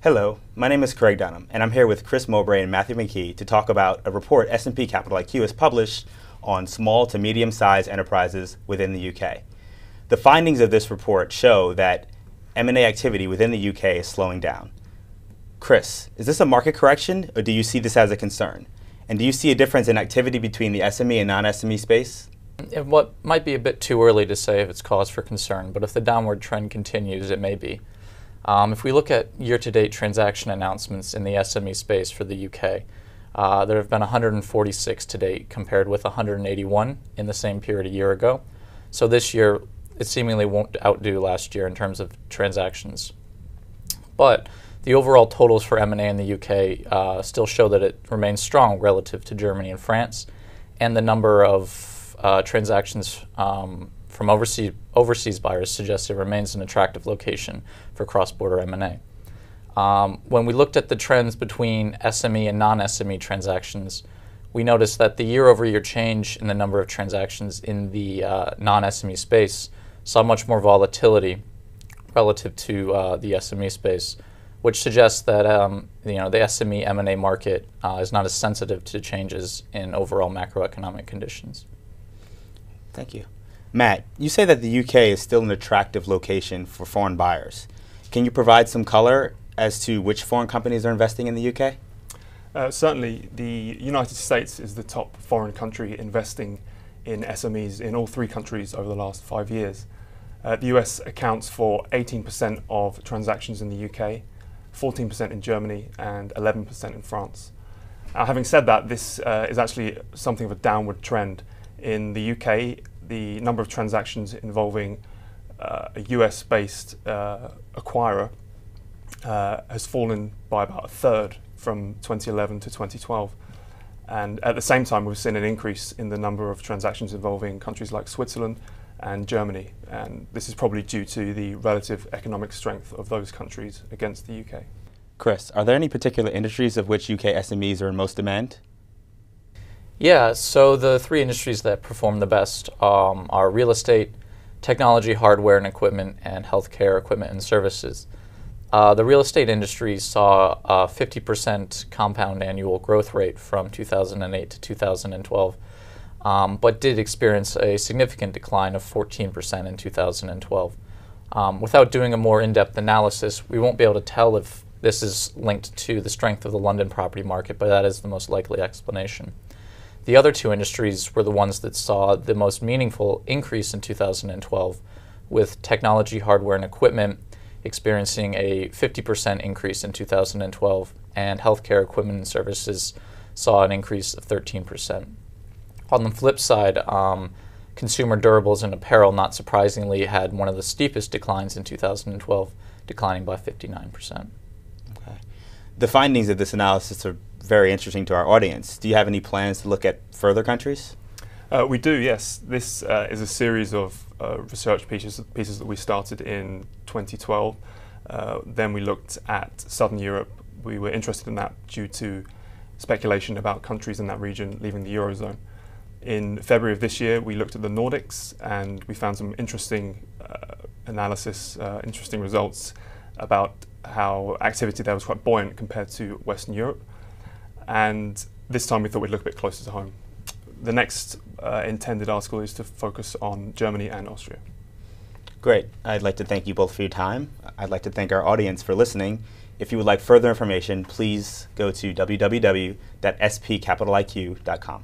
Hello, my name is Craig Dunham, and I'm here with Chris Mowbray and Matthew McKee to talk about a report S&P Capital IQ has published on small to medium-sized enterprises within the UK. The findings of this report show that M&A activity within the UK is slowing down. Chris, is this a market correction, or do you see this as a concern? And do you see a difference in activity between the SME and non-SME space? What might be a bit too early to say if it's cause for concern, but if the downward trend continues, it may be. If we look at year-to-date transaction announcements in the SME space for the UK, there have been 146 to date compared with 181 in the same period a year ago. So this year, it seemingly won't outdo last year in terms of transactions. But the overall totals for M&A in the UK still show that it remains strong relative to Germany and France, and the number of transactions from overseas buyers suggests it remains an attractive location for cross-border M&A. When we looked at the trends between SME and non-SME transactions, we noticed that the year-over-year change in the number of transactions in the non-SME space saw much more volatility relative to the SME space, which suggests that the SME M&A market is not as sensitive to changes in overall macroeconomic conditions. Thank you. Matt, you say that the UK is still an attractive location for foreign buyers. Can you provide some color as to which foreign companies are investing in the UK? Certainly, the United States is the top foreign country investing in SMEs in all three countries over the last 5 years. The US accounts for 18% of transactions in the UK, 14% in Germany, and 11% in France. Having said that, this is actually something of a downward trend. In the UK, the number of transactions involving a US-based acquirer has fallen by about a third from 2011 to 2012. And at the same time, we've seen an increase in the number of transactions involving countries like Switzerland and Germany. And this is probably due to the relative economic strength of those countries against the UK. Chris, are there any particular industries of which UK SMEs are in most demand? Yeah, so the three industries that perform the best are real estate, technology, hardware and equipment, and healthcare equipment and services. The real estate industry saw a 50% compound annual growth rate from 2008 to 2012, but did experience a significant decline of 14% in 2012. Without doing a more in-depth analysis, we won't be able to tell if this is linked to the strength of the London property market, but that is the most likely explanation. The other two industries were the ones that saw the most meaningful increase in 2012, with technology, hardware, and equipment experiencing a 50% increase in 2012, and healthcare equipment and services saw an increase of 13%. On the flip side, consumer durables and apparel, not surprisingly, had one of the steepest declines in 2012, declining by 59%. Okay. The findings of this analysis are very interesting to our audience. Do you have any plans to look at further countries? We do, yes. This is a series of research pieces that we started in 2012. Then we looked at Southern Europe. We were interested in that due to speculation about countries in that region leaving the Eurozone. In February of this year, we looked at the Nordics, and we found some interesting analysis, interesting results about how activity there was quite buoyant compared to Western Europe. And this time we thought we'd look a bit closer to home. The next intended article is to focus on Germany and Austria. Great. I'd like to thank you both for your time. I'd like to thank our audience for listening. If you would like further information, please go to www.spcapitaliq.com.